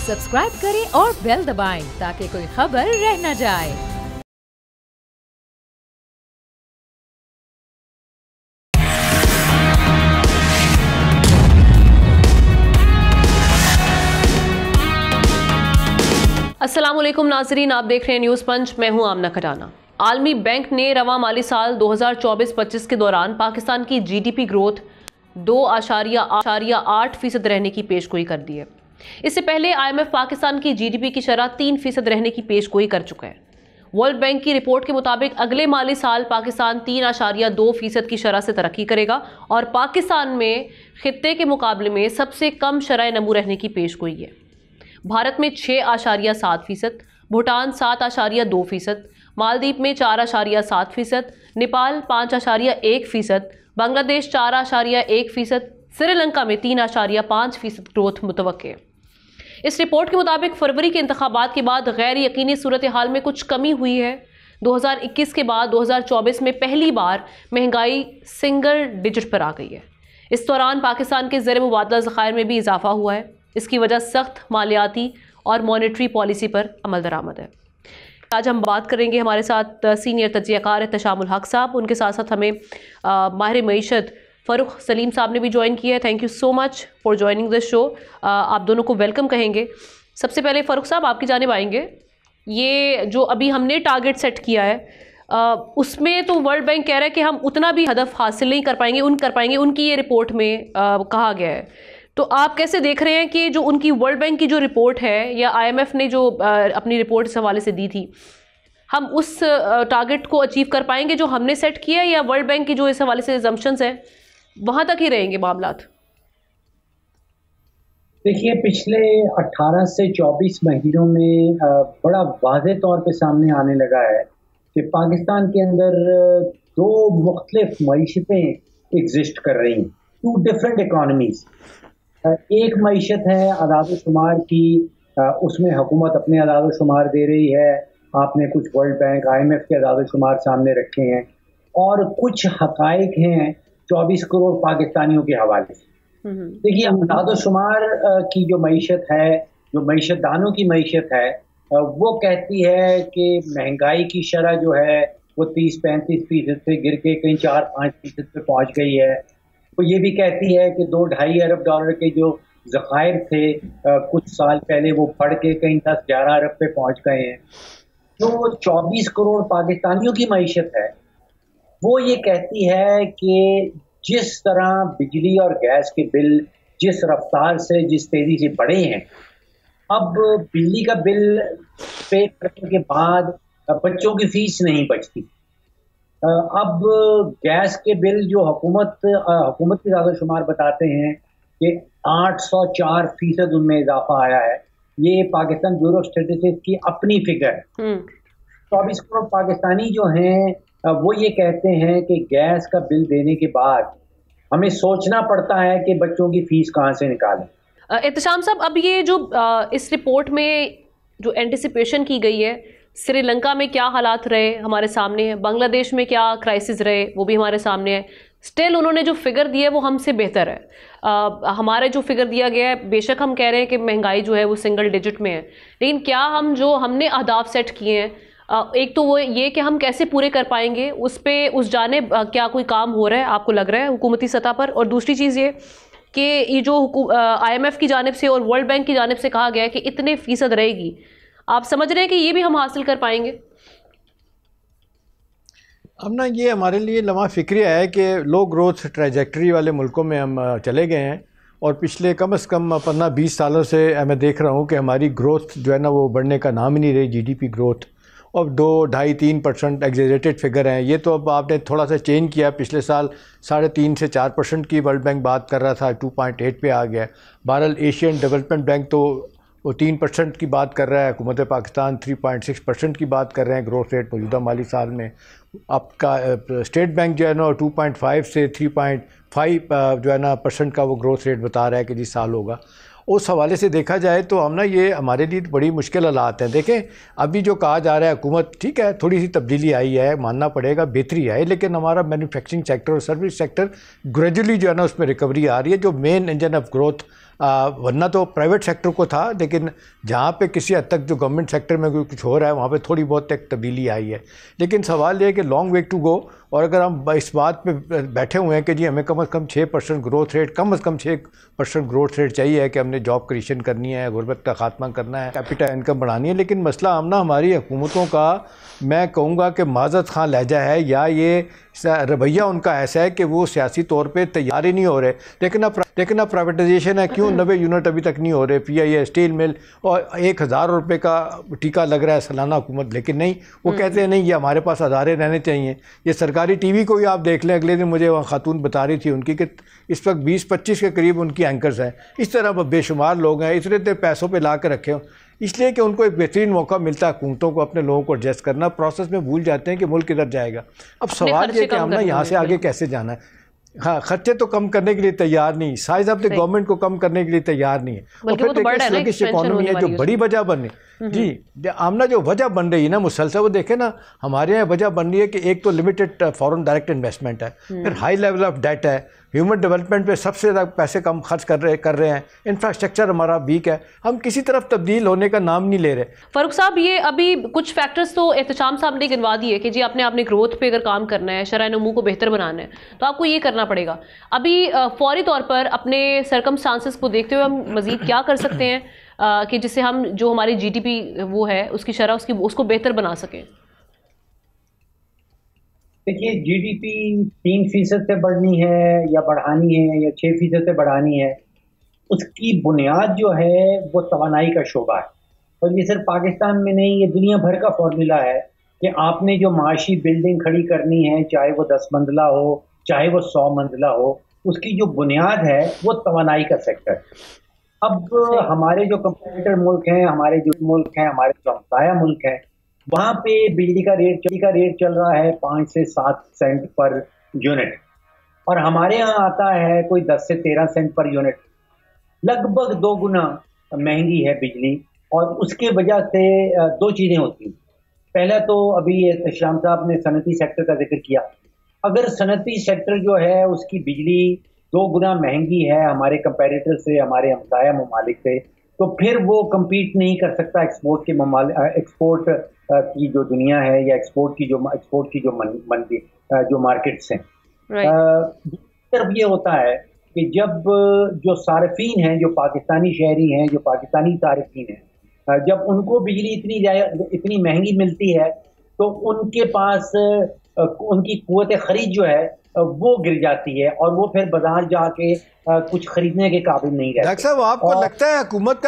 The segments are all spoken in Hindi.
सब्सक्राइब करें और बेल दबाएं ताकि कोई खबर रह न जाए। अस्सलामुअलैकुम नाजरीन, आप देख रहे हैं न्यूज़ पंच। मैं हूं आमना खटाना। आलमी बैंक ने रवां माली साल 2024-25 के दौरान पाकिस्तान की जीडीपी ग्रोथ 2.8% रहने की पेशगोई कर दी है। इससे पहले आईएमएफ पाकिस्तान की जीडीपी की शरह 3% रहने की पेशगोई कर चुका है। वर्ल्ड बैंक की रिपोर्ट के मुताबिक अगले माली साल पाकिस्तान 3.2% की शरह से तरक्की करेगा और पाकिस्तान में खित्ते के मुकाबले में सबसे कम शरह नमू रहने की पेशगोई है। भारत में 6.7%, भूटान 7.2%, मालदीव में 4.7%, नेपाल 5.1%, बांग्लादेश 4.1%, श्रीलंका में 3.5% ग्रोथ मुतवक्के है। इस रिपोर्ट के मुताबिक फरवरी के इंतखाबात के बाद गैर यकीनी सूरत हाल में कुछ कमी हुई है। 2021 के बाद 2024 में पहली बार महंगाई सिंगल डिजिट पर आ गई है। इस दौरान पाकिस्तान के ज़र मुबादला ज़खायर में भी इजाफा हुआ है। इसकी वजह सख्त मालियाती और मॉनेटरी पॉलिसी पर अमल दरामद है। आज हम बात करेंगे, हमारे साथ सीनियर तज्ज़ियाकार एहतशामुल हक साहब, उनके साथ साथ हमें माहिर मईशत फ़ारूक सलीम साहब ने भी ज्वाइन किया है। Thank you so much for joining this show. आप दोनों को वेलकम कहेंगे। सबसे पहले फ़ारूक साहब, आपकी जानिब आएंगे। ये जो अभी हमने टारगेट सेट किया है, उसमें तो वर्ल्ड बैंक कह रहा है कि हम उतना भी हदफ हासिल नहीं कर पाएंगे, उनकी ये रिपोर्ट में कहा गया है। तो आप कैसे देख रहे हैं कि जो उनकी वर्ल्ड बैंक की जो रिपोर्ट है या आईएमएफ ने जो अपनी रिपोर्ट इस हवाले से दी थी, हम उस टारगेट को अचीव कर पाएंगे जो हमने सेट किया है, या वर्ल्ड बैंक की जो इस हवाले से असम्पशंस है वहाँ तक ही रहेंगे मामलात? देखिए, पिछले 18 से 24 महीनों में बड़ा वाज़े तौर पे सामने आने लगा है कि पाकिस्तान के अंदर दो मुख्तलिफ मईशतें एग्जिस्ट कर रही हैं, टू डिफरेंट इकॉनमीज़। एक मईशत है अदाद-ओ-शुमार की, उसमें हुकूमत अपने अदाद-ओ-शुमार दे रही है। आपने कुछ वर्ल्ड बैंक, आईएमएफ के अदाद-ओ-शुमार सामने रखे हैं और कुछ हकाइक हैं 24 करोड़ पाकिस्तानियों के हवाले से। देखिए, अदाद-ओ-शुमार की जो मईशत है, जो मईशतदानों की मईशत है, वो कहती है कि महंगाई की शरह जो है वो 30-35% से गिर के कहीं 4-5% पे पहुँच गई है। वो ये भी कहती है कि $2-2.5 अरब के जो ज़खायर थे कुछ साल पहले, वो बढ़ के कहीं 10-11 अरब पे पहुंच गए हैं। जो 24 करोड़ पाकिस्तानियों की मईशत है, वो ये कहती है कि जिस तरह बिजली और गैस के बिल जिस रफ्तार से, जिस तेजी से बढ़े हैं, अब बिजली का बिल पे करने के बाद बच्चों की फीस नहीं बचती। अब गैस के बिल जो हुकूमत के ज़ादा-शुमार बताते हैं कि 804% उनमें इजाफा आया है। ये पाकिस्तान ब्यूरो स्टैटिस्टिक्स की अपनी फिगर है। 24 करोड़ पाकिस्तानी जो हैं वो ये कहते हैं कि गैस का बिल देने के बाद हमें सोचना पड़ता है कि बच्चों की फीस कहाँ से निकालें। एहतशाम साहब, अब ये जो इस रिपोर्ट में जो एंटिसिपेशन की गई है, श्रीलंका में क्या हालात रहे हमारे सामने है, बांग्लादेश में क्या क्राइसिस रहे वो भी हमारे सामने है। स्टिल उन्होंने जो फिगर दिया है वो हमसे बेहतर है। हमारे जो फिगर दिया गया है, बेशक हम कह रहे हैं कि महंगाई जो है वो सिंगल डिजिट में है, लेकिन क्या हम जो हमने अहदाफ सेट किए हैं, एक तो वो ये कि हम कैसे पूरे कर पाएंगे, उस जानिब क्या कोई काम हो रहा है आपको लग रहा है हुकूमती सतह पर? और दूसरी चीज़ ये कि ये जो आईएमएफ की जानिब से और वर्ल्ड बैंक की जानिब से कहा गया है कि इतने फीसद रहेगी, आप समझ रहे हैं कि ये भी हम हासिल कर पाएंगे? अब ना, ये हमारे लिए लम्हा फ़िक्रिया है कि लो ग्रोथ ट्रैजेक्टरी वाले मुल्कों में हम चले गए हैं और पिछले कम से कम 15-20 सालों से मैं देख रहा हूँ कि हमारी ग्रोथ जो है ना वो बढ़ने का नाम ही नहीं रही। जीडीपी ग्रोथ अब 2-2.5-3% एग्जेजरेटेड फिगर हैं। ये तो अब आपने थोड़ा सा चेंज किया। पिछले साल 3.5 से 4% की वर्ल्ड बैंक बात कर रहा था, 2.8 पे आ गया। बहरहाल एशियन डेवलपमेंट बैंक तो वो 3% की बात कर रहा है, हुकूमत पाकिस्तान 3.6% की बात कर रहे हैं ग्रोथ रेट मौजूदा माली साल में। आपका स्टेट बैंक जो है ना 2.5 से 3.5 जो है ना % का वो ग्रोथ रेट बता रहा है कि जिस साल होगा। उस हवाले से देखा जाए तो हम ना, ये हमारे लिए बड़ी मुश्किल हालात हैं। देखें, अभी जो कहा जा रहा है हुकूमत, ठीक है, थोड़ी सी तब्दीली आई है, मानना पड़ेगा, बेहतरी आई, लेकिन हमारा मैन्युफैक्चरिंग सेक्टर और सर्विस सेक्टर ग्रेजुअली जो है ना उसमें रिकवरी आ रही है। जो मेन इंजन ऑफ ग्रोथ वरना तो प्राइवेट सेक्टर को था, लेकिन जहाँ पे किसी हद तक जो गवर्नमेंट सेक्टर में कुछ हो रहा है वहाँ पे थोड़ी बहुत एक तब्दीली आई है। लेकिन सवाल ये है कि लॉन्ग वे टू गो, और अगर हम इस बात पे बैठे हुए हैं कि जी हमें कम से कम 6% ग्रोथ रेट, कम से कम 6% ग्रोथ रेट चाहिए है कि हमने जॉब क्रिएशन करनी है, गुर्बत का खात्मा करना है, कैपिटल इनकम बढ़ानी है, लेकिन मसला आमना हमारी हुकूमतों का, मैं कहूँगा कि माज़त खां लहजा है, या ये रवैया उनका ऐसा है कि वो सियासी तौर पे तैयार ही नहीं हो रहे। लेकिन अब प्राइवेटाइजेशन है, क्यों 90 यूनिट अभी तक नहीं हो रहे, PIA स्टील मिल, और 1000 रुपये का टीका लग रहा है सालाना हुकूमत, लेकिन नहीं, वो कहते हैं नहीं ये हमारे पास अदारे रहने चाहिए। ये सरकारी TV को ही आप देख लें, अगले दिन मुझे वहाँ खातून बता रही थी उनकी कि इस वक्त 20-25 के करीब उनकी एंकर्स हैं। इस तरह बेशुमार लोग हैं, इतने पैसों पर ला कर रखे हो, इसलिए कि उनको एक बेहतरीन मौका मिलता है हुकूमतों को अपने लोगों को एडजस्ट करना, प्रोसेस में भूल जाते हैं कि मुल्क किधर जाएगा। अब सवाल ये कि हमने यहाँ से आगे कैसे जाना है। हाँ, खर्चे तो कम करने के लिए तैयार नहीं, साइज ऑफ द गवर्नमेंट को कम करने के लिए तैयार नहीं है, और फिर देखिए इकोनॉमी है जो बड़ी वजह बन रही जी आमना, जो वजह बन रही है ना मुसलसल, वो देखे ना हमारे यहाँ वजह बन रही है कि एक तो लिमिटेड फॉरेन डायरेक्ट इन्वेस्टमेंट है, फिर हाई लेवल ऑफ डेट है, ह्यूमन डेवलपमेंट पे सबसे ज़्यादा पैसे कम खर्च कर रहे हैं, इंफ्रास्ट्रक्चर हमारा वीक है, हम किसी तरफ तब्दील होने का नाम नहीं ले रहे। फारूक साहब, ये अभी कुछ फैक्टर्स तो एहतशाम साहब ने गिनवा दिए कि जी आपने ग्रोथ पे अगर काम करना है, शरह नमू को बेहतर बनाना है, तो आपको ये करना पड़ेगा। अभी फौरी तौर पर अपने सरकमस्टांसेस को देखते हुए हम मज़ीद क्या कर सकते हैं कि जिससे हम जो हमारी GDP वो है उसकी शरह उसको बेहतर बना सकें? देखिए, GDP 3% से बढ़नी है या बढ़ानी है या 6% से बढ़ानी है, उसकी बुनियाद जो है वो तवानाई का शोबा है। और ये सिर्फ पाकिस्तान में नहीं, ये दुनिया भर का फॉर्मूला है कि आपने जो माशी बिल्डिंग खड़ी करनी है, चाहे वो 10 मंजिला हो चाहे वो 100 मंजिला हो, उसकी जो बुनियाद है वो तवानाई का सेक्टर। अब हमारे जो कंपटीटर मुल्क हैं, हमारे जो मुल्क हैं, हमारे जो हमसाया मुल्क हैं, वहाँ पे बिजली का रेट चल रहा है 5 से 7 सेंट पर यूनिट, और हमारे यहाँ आता है कोई 10 से 13 सेंट पर यूनिट, लगभग 2 गुना महंगी है बिजली। और उसके वजह से 2 चीज़ें होती हैं। पहला तो अभी शाम साहब ने सनती सेक्टर का जिक्र किया, अगर सनती सेक्टर जो है उसकी बिजली 2 गुना महंगी है हमारे कंपैरेटर से, हमारे हमसाया ममालिक से, तो फिर वो कम्पीट नहीं कर सकता एक्सपोर्ट की जो दुनिया है या एक्सपोर्ट की जो मार्केट्स हैं। सिर्फ ये होता है कि जब जो सार्फिन हैं, जो पाकिस्तानी शहरी हैं, जो पाकिस्तानी सार्फिन हैं, जब उनको बिजली इतनी महंगी मिलती है तो उनके पास उनकी कुव्वत खरीद जो है वो गिर जाती है, और वो फिर बाजार जाके कुछ खरीदने के काबिल नहीं रहते। डॉक्टर साहब, आपको लगता है हुकूमत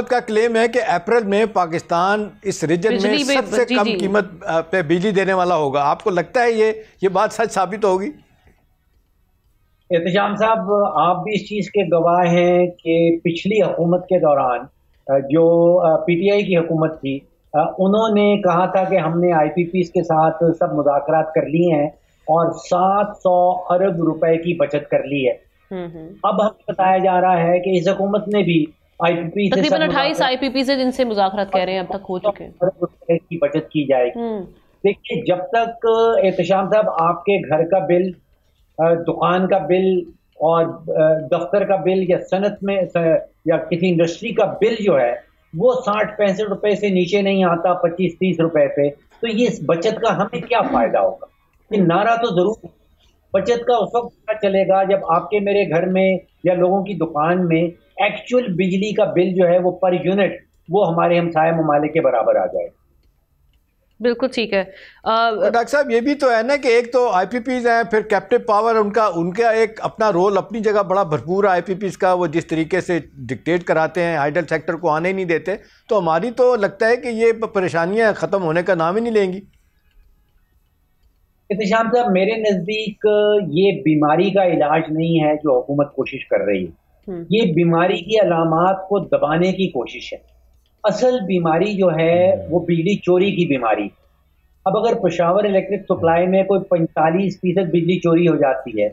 का क्लेम है कि अप्रैल में पाकिस्तान इस रीजन में सबसे कम कीमत पे बिजली देने वाला होगा? आपको लगता है ये बात सच साबित होगी? एहतशाम साहब, आप भी इस चीज़ के गवाह हैं कि पिछली हुकूमत के दौरान जो PTI की हुकूमत थी, उन्होंने कहा था कि हमने IPPs के साथ सब मुज़ाकरात कर लिए हैं और 700 अरब रुपए की बचत कर ली है। अब हमें बताया जा रहा है कि इस हुकूमत ने भी IPP से तकरीबन 28 IPP से जिनसे मुज़ाकरात कह रहे हैं अब तक हो चुके हैं, अरब रुपए की बचत की जाएगी। देखिए, जब तक एहतशाम साहब आपके घर का बिल, दुकान का बिल और दफ्तर का बिल या सनत में या किसी इंडस्ट्री का बिल जो है वो 60-65 रुपए से नीचे नहीं आता 25-30 रुपए पे, तो ये इस बचत का हमें क्या फायदा होगा? ये नारा तो जरूर, बचत का उस वक्त पता चलेगा जब आपके मेरे घर में या लोगों की दुकान में एक्चुअल बिजली का बिल जो है वो पर यूनिट वो हमारे हमसाया ममालिक के बराबर आ जाए। बिल्कुल ठीक है। डॉक्टर साहब, ये भी तो है ना कि एक तो IPPs हैं, फिर कैप्टिव पावर उनका एक अपना रोल अपनी जगह बड़ा भरपूर है IPPs का, वो जिस तरीके से डिक्टेट कराते हैं, आइडल सेक्टर को आने ही नहीं देते, तो हमारी तो लगता है कि ये परेशानियां ख़त्म होने का नाम ही नहीं लेंगी। एहतशाम साहब, मेरे नज़दीक ये बीमारी का इलाज नहीं है जो हुकूमत कोशिश कर रही है, ये बीमारी की अलामात को दबाने की कोशिश है। असल बीमारी जो है वो बिजली चोरी की बीमारी। अब अगर पेशावर इलेक्ट्रिक सप्लाई में कोई 45% बिजली चोरी हो जाती है,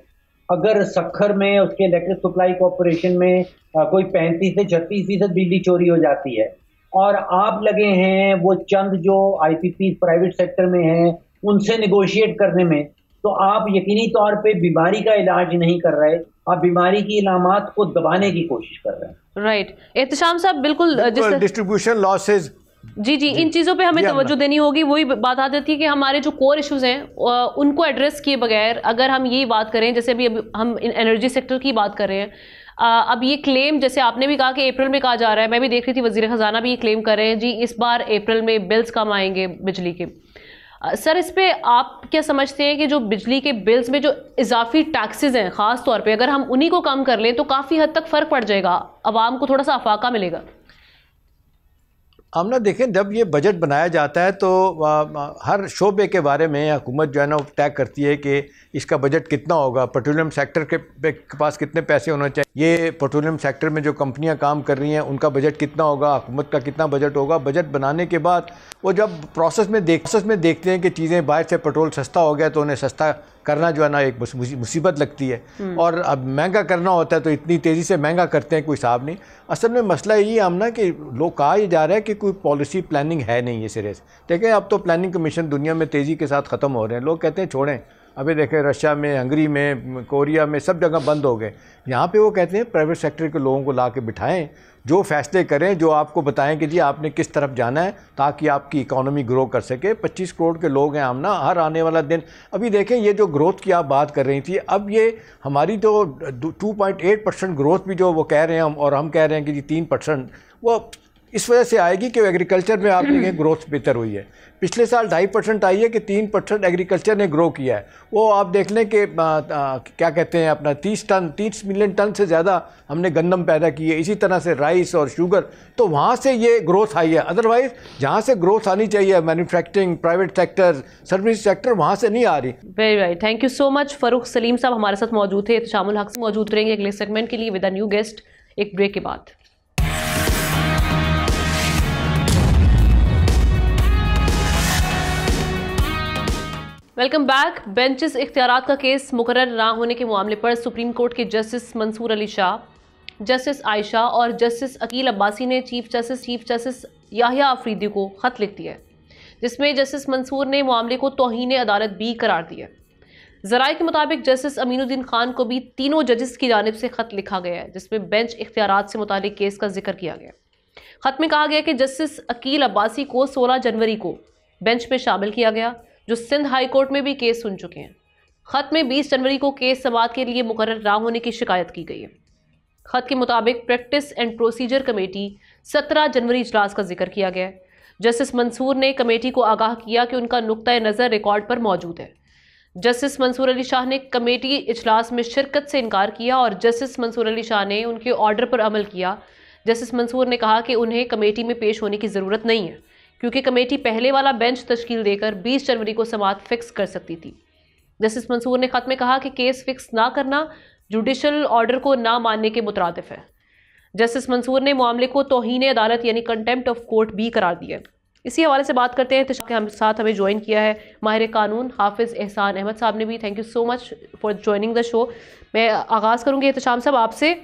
अगर सखर में उसके इलेक्ट्रिक सप्लाई कॉरपोरेशन में कोई 35 से 36% बिजली चोरी हो जाती है, और आप लगे हैं वो चंद जो IPP प्राइवेट सेक्टर में हैं उनसे निगोशिएट करने में, तो आप यकीनी तौर पे बीमारी का इलाज नहीं कर रहे, आप बीमारी की इलामात को दबाने की कोशिश कर रहे हैं। राइट। एहतशाम साहब, बिल्कुल डिस्ट्रीब्यूशन लॉसेज, जी, इन चीज़ों पे हमें तवज्जो देनी होगी। वही बात आ जाती है कि हमारे जो कोर इश्यूज हैं उनको एड्रेस किए बगैर अगर हम यही बात करें, जैसे अभी हम एनर्जी सेक्टर की बात कर रहे हैं, अब ये क्लेम जैसे आपने भी कहा कि अप्रैल में कहा जा रहा है, मैं भी देख रही थी वजीर खजाना भी ये क्लेम कर रहे हैं जी इस बार अप्रैल में बिल्स कम आएंगे बिजली के। सर, इस पे आप क्या समझते हैं कि जो बिजली के बिल्स में जो इजाफी टैक्सेस हैं ख़ास तौर पे अगर हम उन्हीं को कम कर लें तो काफ़ी हद तक फ़र्क पड़ जाएगा, आवाम को थोड़ा सा अफाका मिलेगा? हम ना देखें, जब ये बजट बनाया जाता है तो हर शोबे के बारे में हुकूमत जो है ना वो तय करती है कि इसका बजट कितना होगा, पेट्रोलियम सेक्टर के पास कितने पैसे होने चाहिए, ये पेट्रोलियम सेक्टर में जो कंपनियां काम कर रही हैं उनका बजट कितना होगा, हुकूमत का कितना बजट होगा। बजट बनाने के बाद वो जब प्रोसेस में देखते हैं कि चीज़ें बाहर से पेट्रोल सस्ता हो गया तो उन्हें सस्ता करना जो है ना एक मुसीबत लगती है, और अब महंगा करना होता है तो इतनी तेज़ी से महंगा करते हैं, कोई हिसाब नहीं। असल में मसला यही है ना कि लोग कहा ही जा रहा है कि कोई पॉलिसी प्लानिंग है नहीं है सिरे से। देखें, अब तो प्लानिंग कमीशन दुनिया में तेज़ी के साथ ख़त्म हो रहे हैं, लोग कहते हैं छोड़ें। अभी देखें, रशिया में, हंगरी में, कोरिया में सब जगह बंद हो गए। यहाँ पे वो कहते हैं प्राइवेट सेक्टर के लोगों को ला के बिठाएँ, जो फैसले करें, जो आपको बताएं कि जी आपने किस तरफ जाना है ताकि आपकी इकॉनमी ग्रो कर सके। 25 करोड़ के लोग हैं हम ना, हर आने वाला दिन। अभी देखें, ये जो ग्रोथ की आप बात कर रही थी, अब ये हमारी तो 2.8% ग्रोथ भी जो वो कह रहे हैं हम, और हम कह रहे हैं कि जी 3%, वो इस वजह से आएगी कि एग्रीकल्चर में आप देखें ग्रोथ बेहतर हुई है। पिछले साल 2.5% आई है कि 3% एग्रीकल्चर ने ग्रो किया है। वो आप देख लें कि क्या कहते हैं अपना 30 मिलियन टन से ज़्यादा हमने गंदम पैदा की है, इसी तरह से राइस और शुगर, तो वहाँ से ये ग्रोथ आई है। अदरवाइज़ जहाँ से ग्रोथ आनी चाहिए, manufacturing, private sector, service sector, वहाँ से नहीं आ रही। Very right, thank you so much. Farooq Salim साहब हमारे साथ मौजूद थे, एहतशामुल हक मौजूद रहेंगे अगले सेगमेंट के लिए विद अ न्यू गेस्ट, एक ब्रेक के बाद। Welcome back. बेंचेस इख्तियारात का केस मुकर्रर ना होने के मामले पर सुप्रीम कोर्ट के जस्टिस मंसूर अली शाह, जस्टिस आयशा और जस्टिस अकील अब्बासी ने चीफ जस्टिस याहिया अफरीदी को ख़त लिख दिया है, जिसमें जस्टिस मंसूर ने मामले को तौहीन अदालत भी करार दिया। ज़राए के मुताबिक जस्टिस अमीनुद्दीन खान को भी तीनों जजेस की जानिब से ख़त लिखा गया है, जिसमें बेंच इख्तियारात से मुतालिक केस का जिक्र किया गया। ख़त में कहा गया कि जस्टिस अकील अब्बासी को 16 जनवरी को बेंच में शामिल किया गया, जो सिंध हाई कोर्ट में भी केस सुन चुके हैं। ख़त में 20 जनवरी को केस समाअत के लिए मुकर्रर ना होने की शिकायत की गई है। ख़त के मुताबिक प्रैक्टिस एंड प्रोसीजर कमेटी 17 जनवरी इजलास का जिक्र किया गया है। जस्टिस मंसूर ने कमेटी को आगाह किया कि उनका नुक्ता नज़र रिकॉर्ड पर मौजूद है। जस्टिस मंसूर अली शाह ने कमेटी इजलास में शिरकत से इनकार किया और जस्टिस मंसूर अली शाह ने उनके ऑर्डर पर अमल किया। जस्टिस मंसूर ने कहा कि उन्हें कमेटी में पेश होने की ज़रूरत नहीं है, क्योंकि कमेटी पहले वाला बेंच तश्कील देकर 20 जनवरी को समाअत फिक्स कर सकती थी। जस्टिस मंसूर ने ख़त में कहा कि केस फिक्स ना करना जुडिशल ऑर्डर को ना मानने के मुतरादिफ है। जस्टिस मंसूर ने मामले को तौहीन अदालत यानी कंटेम्प्ट ऑफ कोर्ट भी करार दिया। इसी हवाले से बात करते हैं तो हम साथ हमें ज्वाइन किया है माहिर कानून हाफिज़ एहसान अहमद साहब ने भी। Thank you so much for joining the show. मैं आगाज़ करूँगी एहतशाम साहब आपसे,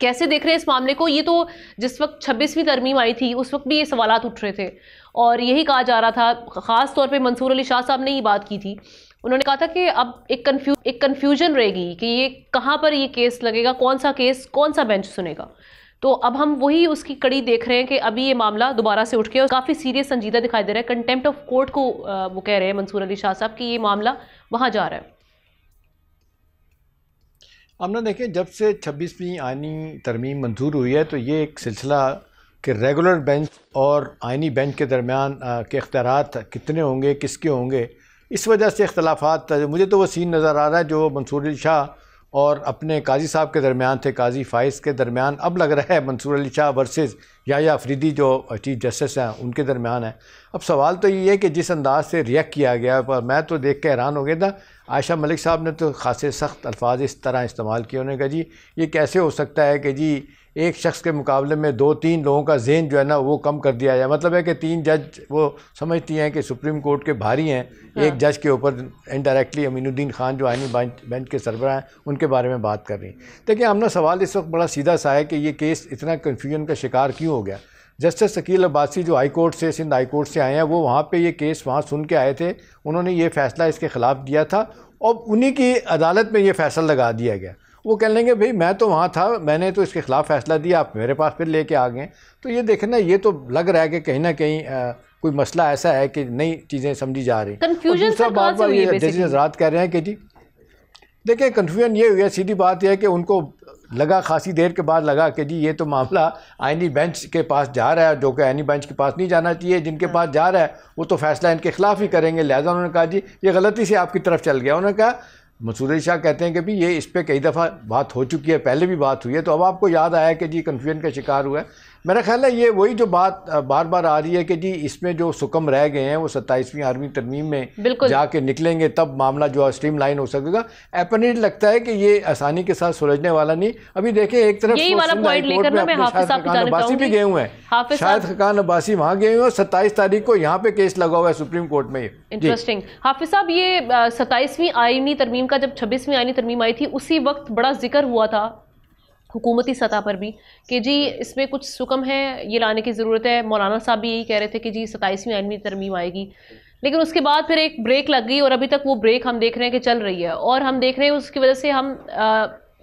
कैसे देख रहे हैं इस मामले को? ये तो जिस वक्त 26वीं तरमीम आई थी उस वक्त भी ये सवालात उठ रहे थे और यही कहा जा रहा था, ख़ास तौर पे मंसूर अली शाह साहब ने ये बात की थी। उन्होंने कहा था कि अब एक कन्फ्यूजन रहेगी कि ये कहाँ पर ये केस लगेगा, कौन सा केस कौन सा बेंच सुनेगा। तो अब हम वही उसकी कड़ी देख रहे हैं कि अभी ये मामला दोबारा से उठ के और काफ़ी सीरियस संजीदा दिखाई दे रहा है। कंटेम्प्ट ऑफ कोर्ट को वो कह रहे हैं मंसूर अली शाह साहब कि ये मामला वहाँ जा रहा है। हमने देखें, जब से 26वीं आइनी तरमीम मंजूर हुई है तो ये एक सिलसिला कि रेगुलर बेंच और आइनी बेंच के दरमियान के इख्तियारात कितने होंगे, किसके होंगे, इस वजह से इख्तलाफात, मुझे तो वो सीन नज़र आ रहा है जो मंसूर अली शाह और अपने काजी साहब के दरमियान थे, काजी फाइज़ के दरमियान, अब लग रहा है मंसूर अली शाह वर्सेस याहिया अफरीदी जो चीफ जस्टिस हैं उनके दरमियान है। अब सवाल तो ये है कि जिस अंदाज से रिएक्ट किया गया, पर मैं तो देख के हैरान हो गया था। आयशा मलिक साहब ने तो खासे सख्त अल्फाज इस तरह इस्तेमाल किए, उन्होंने कहा जी ये कैसे हो सकता है कि जी एक शख्स के मुकाबले में 2-3 लोगों का ज़हन जो है ना वो कम कर दिया जाए। मतलब है कि 3 जज वो समझती हैं कि सुप्रीम कोर्ट के भारी हैं, एक जज के ऊपर इनडायरेक्टली अमीनुद्दीन खान जो आइनी बेंच के सरबराह हैं उनके बारे में बात कर रही हैं। देखिए, हमने सवाल इस वक्त बड़ा सीधा सा है कि ये केस इतना कन्फ्यूजन का शिकार क्यों हो गया। जस्टिस अकील अब्बासी जो हाई कोर्ट से, सिंध हाई कोर्ट से आए हैं, वो वहाँ पे ये केस वहाँ सुन के आए थे, उन्होंने ये फ़ैसला इसके ख़िलाफ़ दिया था और उन्हीं की अदालत में ये फ़ैसला लगा दिया गया। वो कह लेंगे भाई मैं तो वहाँ था, मैंने तो इसके ख़िलाफ़ फ़ैसला दिया, आप मेरे पास फिर लेके आ गए। तो ये देखें ना, ये तो लग रहा है कि कहीं ना कहीं कोई मसला ऐसा है कि नई चीज़ें समझी जा रही। कंफ्यूजन बार बार ये जज हज़रात कह रहे हैं कि जी देखिए कन्फ्यूजन ये हुई है, सीधी बात यह है कि उनको लगा, खासी देर के बाद लगा कि जी ये तो मामला आईनी बेंच के पास जा रहा है, जो कि आईनी बेंच के पास नहीं जाना चाहिए। जिनके पास जा रहा है वो तो फैसला इनके खिलाफ ही करेंगे। लिहाजा उन्होंने कहा जी ये गलती से आपकी तरफ चल गया। उन्होंने कहा, मसूद अली शाह कहते हैं कि भी ये इस पर कई दफ़ा बात हो चुकी है, पहले भी बात हुई है, तो अब आपको याद आया कि जी कन्फ्यूजन का शिकार हुआ है। मेरा ख्याल है ये वही जो बात बार बार आ रही है कि जी इसमें जो सुकम रह गए हैं वो 27वीं 8वीं तरमीम में जाके निकलेंगे, तब मामला जो है स्ट्रीम लाइन हो सकेगा। एपरेंट लगता है कि ये आसानी के साथ सुलझने वाला नहीं। अभी देखें एक तरफ यही वाला पॉइंट लेकर ना मैं हाफिज साहब की जानब अब्बासी भी गए हुए हैं, शायद खान अब्बासी वहाँ गए हुए हैं, 27 तारीख को यहाँ पे केस लगा हुआ है सुप्रीम कोर्ट में। इंटरेस्टिंग। हाफिज साहब, ये 27वीं आईनी तरमीम का जब 26वीं आईनी तरमीम आई थी उसी वक्त बड़ा जिक्र हुआ था हुकूमती सतह पर भी कि जी इसमें कुछ सुकम है, ये लाने की ज़रूरत है। मौलाना साहब भी यही कह रहे थे कि जी 27वीं आईनी तरमीम आएगी, लेकिन उसके बाद फिर एक ब्रेक लग गई और अभी तक वो ब्रेक हम देख रहे हैं कि चल रही है। और हम देख रहे हैं उसकी वजह से हम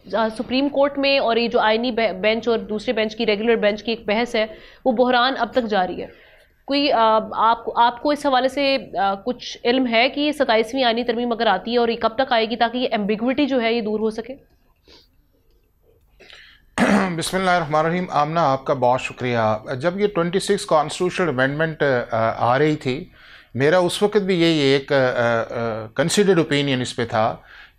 सुप्रीम कोर्ट में और ये जो आईनी बेंच और दूसरे बेंच की, रेगुलर बेंच की एक बहस है, वो बहरान अब तक जारी है। कोई आपको इस हवाले से कुछ इल्म है कि 27वीं आईनी तरमीम अगर आती है और ये कब तक आएगी ताकि ये एम्बिग्विटी जो है ये दूर हो सके? बिस्मिल्लाहिर्रहमानिर्रहीम। आमना, आपका बहुत शुक्रिया। जब ये 26 कॉन्स्टिट्यूशनल अमेंडमेंट आ रही थी, मेरा उस वक्त भी यही एक कंसिडर्ड ओपिनियन इस पे था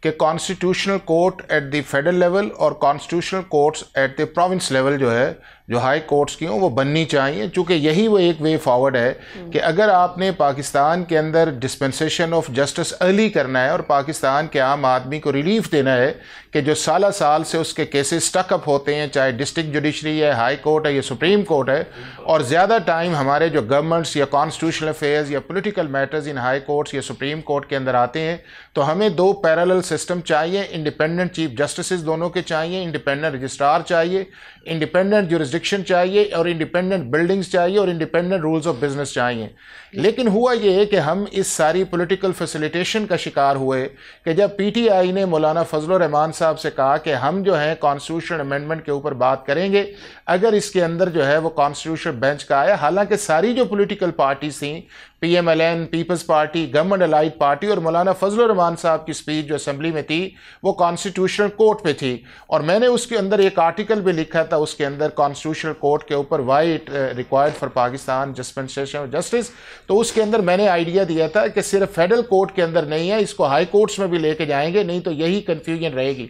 कि constitutional court at the federal level और constitutional courts at the province level जो है, जो हाई कोर्ट्स की हों, वो बननी चाहिए, चूँकि यही वो एक वे फॉरवर्ड है कि अगर आपने पाकिस्तान के अंदर डिस्पेंसेशन ऑफ जस्टिस अर्ली करना है और पाकिस्तान के आम आदमी को रिलीफ देना है कि जो साल से उसके केसेस स्टक अप होते हैं, चाहे डिस्ट्रिक्ट जुडिशरी है, हाई कोर्ट है या सुप्रीम कोर्ट है, और ज़्यादा टाइम हमारे जो गवर्नमेंट्स या कॉन्स्टिट्यूशनल अफेयर्स या political matters in high courts या सुप्रीम कोर्ट के अंदर आते हैं, तो हमें दो पैरेलल सिस्टम चाहिए। इंडिपेंडेंट चीफ जस्टिस दोनों के चाहिए, इंडिपेंडेंट रजिस्ट्रार चाहिए, इंडिपेंडेंट जुरिस्डिक्शन चाहिए और इंडिपेंडेंट बिल्डिंग्स चाहिए और इंडिपेंडेंट रूल्स ऑफ बिजनेस चाहिए। लेकिन हुआ ये कि हम इस सारी पॉलिटिकल फैसिलिटेशन का शिकार हुए कि जब पीटीआई ने मौलाना फजल रहमान साहब से कहा कि हम जो है कॉन्स्टिट्यूशनल अमेंडमेंट के ऊपर बात करेंगे अगर इसके अंदर जो है वो कॉन्स्टिट्यूशनल बेंच का आया, हालांकि सारी जो पॉलिटिकल पार्टीज थी, PMLN, people's party, government allied party और मौलाना फजल रहमान साहब की स्पीच जो असेंबली में थी वो कॉन्स्टिट्यूशनल कोर्ट पे थी, और मैंने उसके अंदर एक आर्टिकल भी लिखा था उसके अंदर कॉन्स्टिट्यूशनल कोर्ट के ऊपर, why it required for Pakistan dispensation of justice. तो उसके अंदर मैंने आइडिया दिया था कि सिर्फ फेडरल कोर्ट के अंदर नहीं है, इसको हाई कोर्ट्स में भी लेके जाएंगे, नहीं तो यही कन्फ्यूजन रहेगी।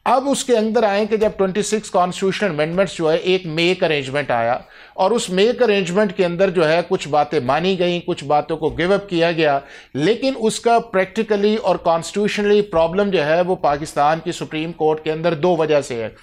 अब उसके अंदर आए कि जब 26 कॉन्स्टिट्यूशनल अमेंडमेंट्स जो है एक मेक अरेंजमेंट आया और उस मेक अरेंजमेंट के अंदर जो है कुछ बातें मानी गई, कुछ बातों को गिव अप किया गया, लेकिन उसका प्रैक्टिकली और कॉन्स्टिट्यूशनली प्रॉब्लम जो है वो पाकिस्तान की सुप्रीम कोर्ट के अंदर दो वजह से है।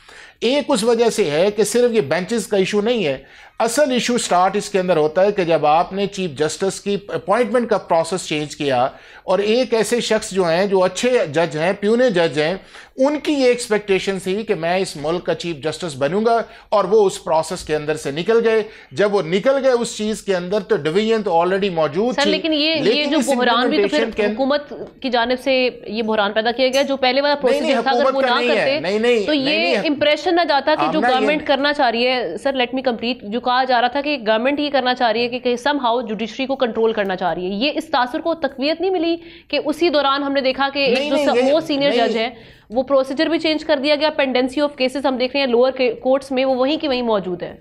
एक उस वजह से है कि सिर्फ ये बेंचेस का इशू नहीं है, असल इशू स्टार्ट इसके अंदर होता है कि जब आपने चीफ जस्टिस की अपॉइंटमेंट का प्रोसेस चेंज किया और एक ऐसे शख्स जो हैं जो अच्छे जज हैं, प्यूने जज हैं, उनकी ये एक्सपेक्टेशन थी कि मैं इस मुल्क का चीफ जस्टिस बनूंगा और वो उस प्रोसेस के अंदर से निकल गए। जब वो निकल गए उस चीज के अंदर तो डिवीजन तो ऑलरेडी मौजूद थी। लेकिन ये जो बहरान भी तो फिर हुकूमत की जानिब से ये बहरान पैदा किया गया, जो पहले वाला प्रोसीजर था अगर वो ना करते तो ये इंप्रेशन ना जाता कि जो गवर्नमेंट करना चाह रही है। Sir let me complete. जो कहा जा रहा था कि गवर्नमेंट ये करना चाह रही है कि सम हाउ जुडिशरी को कंट्रोल करना चाह रही है, ये इस तासुर को तकवीयत नहीं मिली कि उसी दौरान हमने देखा कि एक जो मोस्ट सीनियर जज है वो प्रोसीजर भी चेंज कर दिया गया, पेंडेंसी ऑफ केसेस हम देख रहे हैं लोअर कोर्ट्स में वो वहीं की वहीं मौजूद है।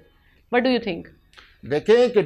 What do you think? देखें कि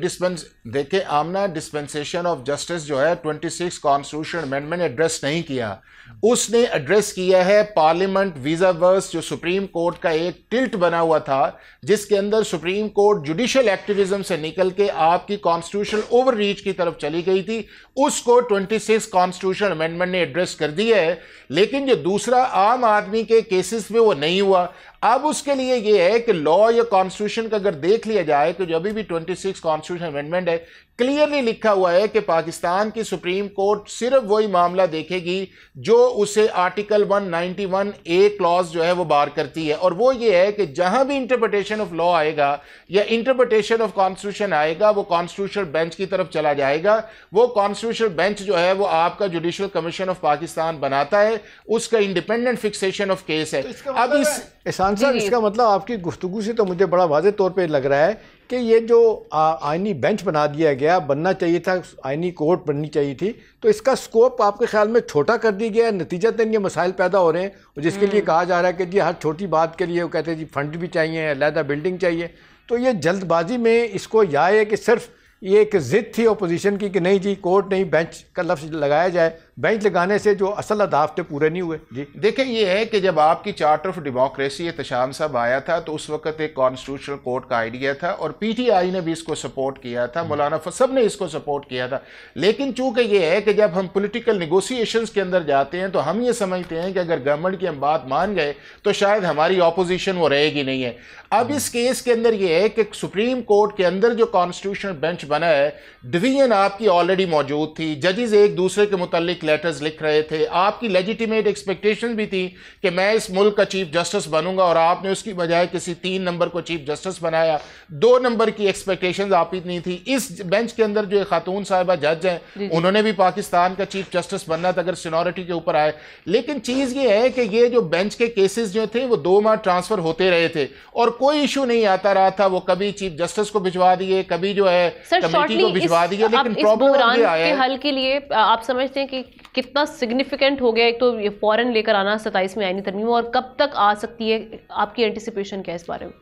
देखें आमना, डिस्पेंसेशन ऑफ जस्टिस जो है 26 कॉन्स्टिट्यूशनल अमेंडमेंट ने एड्रेस नहीं किया, उसने एड्रेस किया है पार्लियामेंट वीजा वर्स, जो सुप्रीम कोर्ट का एक टिल्ट बना हुआ था जिसके अंदर सुप्रीम कोर्ट जुडिशियल एक्टिविज्म से निकल के आपकी कॉन्स्टिट्यूशनल ओवर रीच की तरफ चली गई थी, उसको 26 कॉन्स्टिट्यूशनल अमेंडमेंट ने एड्रेस कर दिया है। लेकिन जो दूसरा आम आदमी के केसेस में वो नहीं हुआ। अब उसके लिए ये है कि लॉ या कॉन्स्टिट्यूशन का अगर देख लिया जाए तो जो अभी भी 26 कॉन्स्टिट्यूशन अमेंडमेंट है, क्लियरली लिखा हुआ है कि पाकिस्तान की सुप्रीम कोर्ट सिर्फ वही मामला देखेगी जो उसे आर्टिकल 191 ए क्लॉज जो है वो बार करती है, और वो ये है कि जहां भी इंटरप्रिटेशन ऑफ लॉ आएगा या इंटरप्रिटेशन ऑफ कॉन्स्टिट्यूशन आएगा वो कॉन्स्टिट्यूशनल बेंच की तरफ चला जाएगा। वो कॉन्स्टिट्यूशनल बेंच जो है वो आपका जुडिशल कमीशन ऑफ पाकिस्तान बनाता है, उसका इंडिपेंडेंट फिक्सेशन ऑफ केस है। तो अब एहसान साहब, इसका मतलब आपकी गुफ्तगू से तो मुझे बड़ा वाज़ेह तौर पे लग रहा है कि ये जो आइनी बेंच बना दिया गया, बनना चाहिए था, आइनी कोर्ट बननी चाहिए थी, तो इसका स्कोप आपके ख्याल में छोटा कर दिया गया है, नतीजतन ये मसाइल पैदा हो रहे हैं, और जिसके लिए कहा जा रहा है कि जी हर छोटी बात के लिए वो कहते हैं जी फंड भी चाहिए, अलहदा बिल्डिंग चाहिए। तो ये जल्दबाजी में इसको या है कि सिर्फ ये एक ज़िद थी अपोजिशन की कि नहीं जी कोर्ट नहीं बेंच का लफ्ज़ लगाया जाए, बेंच लगाने से जो असल अहदाफ थे पूरे नहीं हुए। जी देखें, ये है कि जब आपकी चार्टर ऑफ डेमोक्रेसी एहतशाम साहब आया था तो उस वक्त एक कॉन्स्टिट्यूशनल कोर्ट का आइडिया था और पीटीआई ने भी इसको सपोर्ट किया था, मौलाना सब ने इसको सपोर्ट किया था। लेकिन चूंकि ये है कि जब हम पॉलिटिकल निगोसिएशंस के अंदर जाते हैं तो हम ये समझते हैं कि अगर गवर्नमेंट की हम बात मान गए तो शायद हमारी ऑपोजिशन वो रहेगी नहीं है। अब इस केस के अंदर ये है कि सुप्रीम कोर्ट के अंदर जो कॉन्स्टिट्यूशनल बेंच बना है, डिवीजन आपकी ऑलरेडी मौजूद थी, जजेस एक दूसरे के मुतालिक लेटर्स लिख रहे थे, आपकी लेजिटिमेट एक्सपेक्टेशन भी थी कि मैं इस मुल्क का चीफ जस्टिस बनूंगा, और आपने उसकी बजाय किसी 3 नंबर को चीफ जस्टिस बनाया। 2 नंबर की एक्सपेक्टेशंस आपकी नहीं थी। इस बेंच के अंदर जो खातून साहिबा जज हैं उन्होंने भी पाकिस्तान का चीफ जस्टिस बनना था अगर सीनियरिटी के ऊपर आए। लेकिन चीज़ ये है कि ये जो बेंच के केसेस जो थे वो 2 माह ट्रांसफर होते रहे थे और कोई इशू नहीं आता रहा था। वो कभी चीफ जस्टिस को भिजवा दिए, कभी जो है कमेटी को भिजवा दिए। लेकिन प्रॉब्लम ये आया है, हल के लिए आप समझते हैं कि कितना सिग्निफिकेंट हो गया एक तो ये फौरन लेकर आना 27 में आईनी तरमीम, और कब तक आ सकती है, आपकी एंटिसिपेशन क्या है इस बारे में?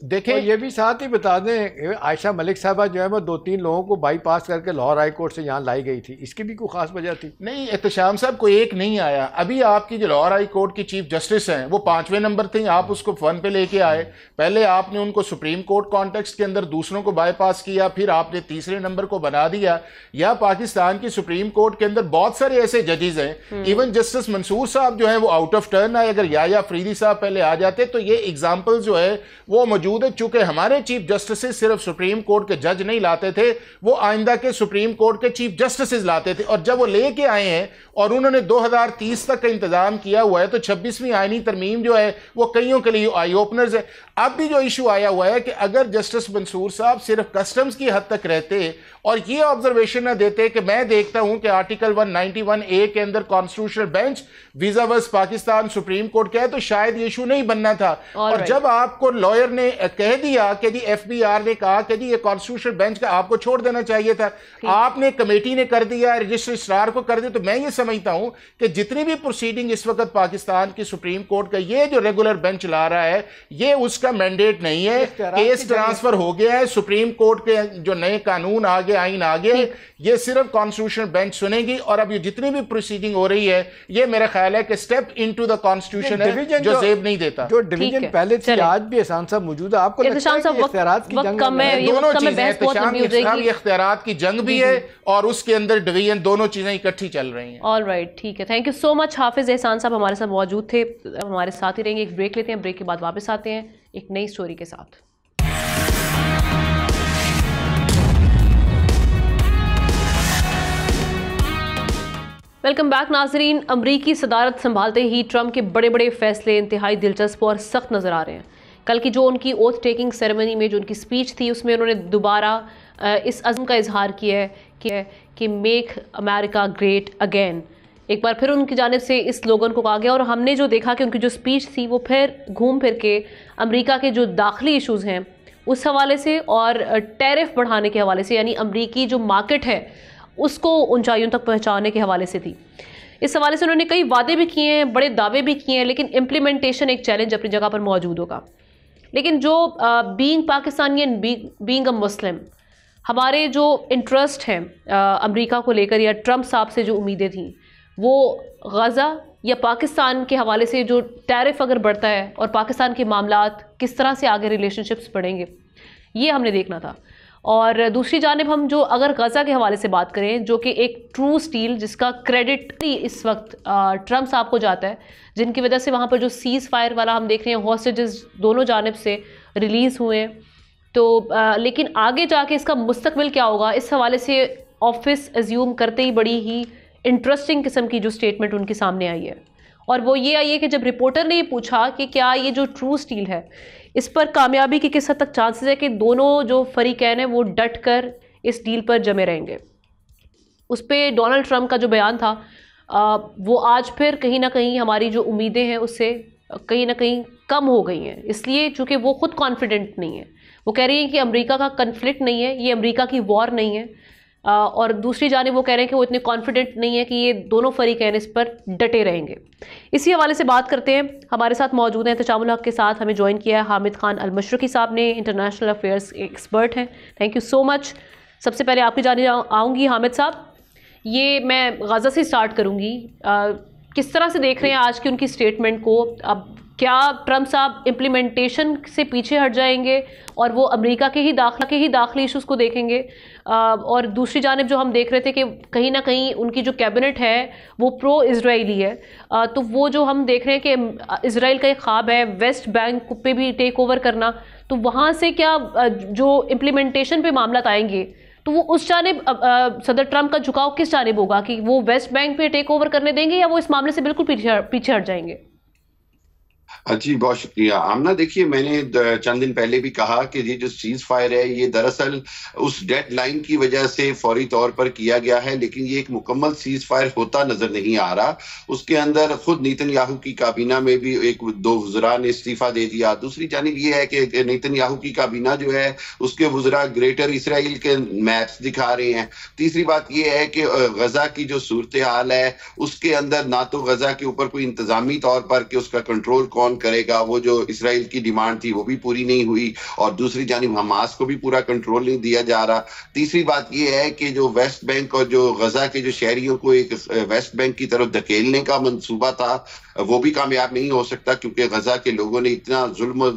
देखें, ये भी साथ ही बता दें, आयशा मलिक साहबा जो है वो 2-3 लोगों को बाईपास करके लाहौर हाई कोर्ट से यहाँ लाई गई थी, इसकी भी कोई खास वजह थी? नहीं, एहतशाम साहब कोई एक नहीं आया। अभी आपकी जो लाहौर हाई कोर्ट की चीफ जस्टिस हैं वो 5वें नंबर थे, आप उसको 1 पे लेके आए। पहले आपने उनको सुप्रीम कोर्ट कॉन्टेक्स्ट के अंदर दूसरों को बाईपास किया, फिर आपने 3रे नंबर को बना दिया। या पाकिस्तान की सुप्रीम कोर्ट के अंदर बहुत सारे ऐसे जजेस हैं, इवन जस्टिस मंसूर साहब जो है वो आउट ऑफ टर्न आए। अगर या अफरीदी साहब पहले आ जाते तो ये एग्जाम्पल जो है वो मौजूद है। चूंकि हमारे चीफ जस्टिस सिर्फ सुप्रीम कोर्ट के जज नहीं लाते थे, वो आइंदा के सुप्रीम कोर्ट के चीफ जस्टिस लाते थे। और जब वो लेके आए हैं और उन्होंने 2030 तक का इंतजाम किया हुआ है, तो 26वीं आईनी तरमीम जो है वो कईयों के लिए आई ओपनर्स है। अब भी जो इशू आया हुआ है कि अगर जस्टिस मंसूर साहब सिर्फ कस्टम्स की हद तक रहते और ये ऑब्जर्वेशन ना देते कि मैं देखता हूं कि आर्टिकल 191 ए के अंदर कॉन्स्टिट्यूशनल बेंच वीजा वर्स पाकिस्तान सुप्रीम कोर्ट का है, तो शायद ये इशू नहीं बनना था। और जब आपको लॉयर ने कह दिया कि जी एफबीआर ने कहा कि जी ये कॉन्स्टिट्यूशनल बेंच का आपको छोड़ देना चाहिए था, आपने कमेटी ने कर दिया, रजिस्ट्रार को कर दिया, तो मैं ये समझता हूं कि जितनी भी प्रोसीडिंग इस वक्त पाकिस्तान की सुप्रीम कोर्ट का ये जो रेगुलर बेंच ला रहा है, ये उसका मैंडेट नहीं है। केस ट्रांसफर हो गया है, सुप्रीम कोर्ट के जो नए कानून आ गए, आइन आ गए, ये सिर्फ कॉन्स्टिट्यूशनल बेंच सुनेगी। और अब ये जितनी भी प्रोसीडिंग हो रही है, ये मेरा ख्याल है कि स्टेप इनटू द कॉन्स्टिट्यूशन है जो जेब नहीं देता। जो डिवीजन पहले थी आज भी एहसान साहब मौजूद है, आपको लगता है कि इख्तियारात की जंग है? दोनों चीजें, ये इख्तियारात की जंग भी है और उसके अंदर डिवीजन, दोनों चीजें इकट्ठी चल रही हैं। ऑल राइट, ठीक है, थैंक यू सो मच। हाफिज एहसान साहब हमारे साथ मौजूद थे, हमारे साथ ही रहेंगे। एक ब्रेक लेते हैं, ब्रेक के बाद वापस आते हैं एक नई स्टोरी के साथ। वेलकम बैक नाजरीन। अमरीकी सदारत संभालते ही ट्रंप के बड़े बड़े फैसले इंतहाई दिलचस्प और सख्त नज़र आ रहे हैं। कल की जो उनकी ओथ टेकिंग सेरेमनी में जो उनकी स्पीच थी, उसमें उन्होंने दोबारा इस अज़्म का इजहार किया है कि मेक अमेरिका ग्रेट अगेन। एक बार फिर उनकी जानिब से इस स्लोगन को कहा गया और हमने जो देखा कि उनकी जो स्पीच थी वो फिर घूम फिर के अमेरिका के जो दाखिली इशूज़ हैं उस हवाले से और टैरिफ बढ़ाने के हवाले से, यानी अमरीकी जो मार्केट है उसको ऊंचाइयों तक पहुंचाने के हवाले से थी। इस हवाले से उन्होंने कई वादे भी किए हैं, बड़े दावे भी किए हैं, लेकिन इम्प्लीमेंटेशन एक चैलेंज अपनी जगह पर मौजूद होगा। लेकिन जो बीइंग पाकिस्तानियन, बीइंग अ मुस्लिम, हमारे जो इंटरेस्ट हैं अमेरिका को लेकर या ट्रंप साहब से जो उम्मीदें थीं, वो गज़ा या पाकिस्तान के हवाले से जो टैरिफ अगर बढ़ता है और पाकिस्तान के मामलात किस तरह से आगे रिलेशनशिप्स बढ़ेंगे, ये हमने देखना था। और दूसरी जानिब हम जो अगर गज़ा के हवाले से बात करें, जो कि एक ट्रू स्टील जिसका क्रेडिट इस वक्त ट्रम्प साहब को जाता है, जिनकी वजह से वहाँ पर जो सीज़ फायर वाला हम देख रहे हैं, हॉस्टेजेस दोनों जानिब से रिलीज़ हुए हैं। तो लेकिन आगे जाके इसका मुस्तकबिल क्या होगा, इस हवाले से ऑफिस एज्यूम करते ही बड़ी ही इंटरेस्टिंग किस्म की जो स्टेटमेंट उनके सामने आई है, और वो ये आई है कि जब रिपोर्टर ने ये पूछा कि क्या ये जो ट्रू स्टील है इस पर कामयाबी की किस हद तक चांसेस है कि दोनों जो फरीकैन हैं वो डट कर इस डील पर जमे रहेंगे, उस पर डोनाल्ड ट्रंप का जो बयान था वो आज फिर कहीं ना कहीं हमारी जो उम्मीदें हैं उससे कहीं ना कहीं कम हो गई हैं, इसलिए चूँकि वो खुद कॉन्फिडेंट नहीं है। वो कह रही है कि अमेरिका का कन्फ्लिक्ट नहीं है, ये अमेरिका की वॉर नहीं है, और दूसरी जानिब वो कह रहे हैं कि वो इतने कॉन्फिडेंट नहीं है कि ये दोनों फरीकैन इस पर डटे रहेंगे। इसी हवाले से बात करते हैं, हमारे साथ मौजूद हैं तशामुल हक के साथ हमें ज्वाइन किया है हामिद खान अल-मशरकी साहब ने, इंटरनेशनल अफेयर्स एक्सपर्ट हैं। Thank you so much. सबसे पहले आपकी जाने आऊँगी हामिद साहब, ये मैं गज़ा से स्टार्ट करूँगी, किस तरह से देख रहे हैं आज की उनकी स्टेटमेंट को? अब क्या ट्रंप साहब इम्प्लीमेंटेशन से पीछे हट जाएंगे और वो अमेरिका के ही दाखिली इशूज़ को देखेंगे? और दूसरी जानिब जो हम देख रहे थे कि कहीं ना कहीं उनकी जो कैबिनेट है वो प्रो इजरायली है, तो वो जो हम देख रहे हैं कि इजराइल का एक ख्वाब है वेस्ट बैंक पे भी टेक ओवर करना, तो वहाँ से क्या जो इम्प्लीमेंटेशन पे मामला आएंगे तो वो उस जानिब सदर ट्रंप का झुकाव किस जानिब होगा कि वो वेस्ट बैंक पे टेक ओवर करने देंगे या वो इस मामले से बिल्कुल पीछे हट जाएंगे? जी बहुत शुक्रिया आमना। देखिए, मैंने चंद दिन पहले भी कहा कि ये जो सीज फायर है ये दरअसल उस डेडलाइन की वजह से फौरी तौर पर किया गया है, लेकिन ये एक मुकम्मल सीज फायर होता नजर नहीं आ रहा। उसके अंदर खुद नेतन्याहू की काबीना में भी एक दो वज़रा ने इस्तीफा दे दिया। दूसरी जानिब ये है कि नेतन्याहू की काबीना जो है उसके वज़रा ग्रेटर इसराइल के मैप्स दिखा रहे हैं। तीसरी बात ये है कि गजा की जो सूरत हाल है उसके अंदर ना तो गजा के ऊपर कोई इंतजामी तौर पर कि उसका कंट्रोल कौन करेगा, वो जो इसराइल की डिमांड थी वो भी पूरी नहीं हुई, और दूसरी जानिब हमास को भी पूरा कंट्रोल नहीं दिया जा रहा। तीसरी बात ये है कि जो वेस्ट बैंक और जो गजा के जो शहरियों को एक वेस्ट बैंक की तरफ धकेलने का मंसूबा था वो भी कामयाब नहीं हो सकता, क्योंकि गजा के लोगों ने इतना जुल्म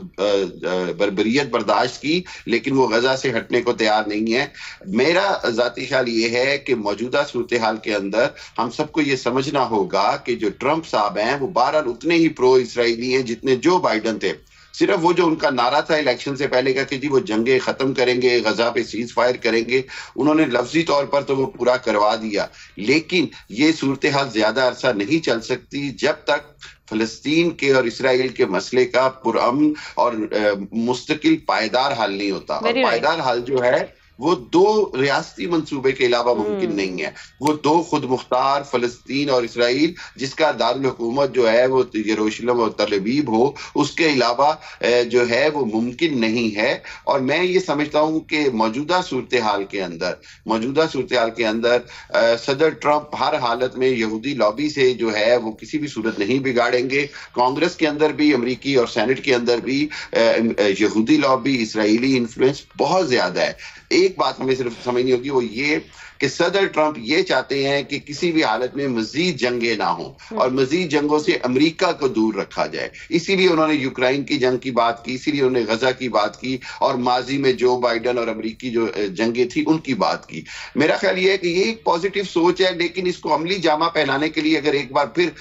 बर्बरियत बर्दाश्त की लेकिन वो गजा से हटने को तैयार नहीं है। मेरा जाती ख्याल ये है कि मौजूदा सूरत हाल के अंदर हम सबको ये समझना होगा कि जो ट्रंप साहब हैं वो बहरहाल उतने ही प्रो इसराइली हैं जितने जो बाइडन थे। सिर्फ वो जो उनका नारा था इलेक्शन से पहले का कि जी वो जंगे खत्म करेंगे, गजा पे सीज फायर करेंगे, उन्होंने लफ्जी तौर पर तो वो पूरा करवा दिया, लेकिन ये सूरत हाल ज्यादा अरसा नहीं चल सकती जब तक फलस्तीन के और इसराइल के मसले का पुरअमन और मुस्तकिल पायदार हल नहीं होता। और पायदार हल जो है वो दो रियासती मंसूबे के अलावा मुमकिन नहीं है, वो दो खुद मुख्तार फलस्तीन और इसराइल जिसका दारुल हुकूमत जो है वो यरूशलेम और तल अवीव हो, उसके अलावा जो है वो मुमकिन नहीं है। और मैं ये समझता हूँ कि मौजूदा सूरत हाल के अंदर सदर ट्रंप हर हालत में यहूदी लॉबी से जो है वो किसी भी सूरत नहीं बिगाड़ेंगे। कांग्रेस के अंदर भी, अमरीकी और सेनेट के अंदर भी यहूदी लॉबी, इसराइली इन्फ्लुएंस बहुत ज्यादा है। एक बात हमें सिर्फ समझनी होगी, वो ये कि सदर ट्रंप ये चाहते हैं कि किसी भी हालत में मजीद जंगें ना हो और मजीद जंगों से अमेरिका को दूर रखा जाए। इसीलिए उन्होंने यूक्रेन की जंग की बात की, इसीलिए उन्होंने गजा की बात की और माजी में जो बाइडन और अमेरिकी जो जंगें थी उनकी बात की। मेरा ख्याल ये है कि ये एक पॉजिटिव सोच है, लेकिन इसको अमली जामा पहनाने के लिए अगर एक बार फिर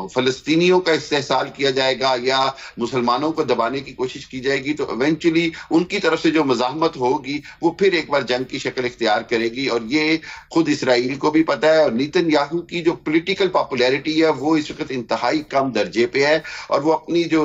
फलस्तीनियों का इस्तेहसाल किया जाएगा या मुसलमानों को दबाने की कोशिश की जाएगी तो इवेंचुअली उनकी तरफ से जो मज़ाहमत होगी वो फिर एक बार जंग की शक्ल इख्तियार करेगी। और ये खुद इसराइल को भी पता है, और नेतन्याहू की जो पॉलिटिकल पॉपुलैरिटी है वो इस वक्त इंतहाई कम दर्जे पे है, और वो अपनी जो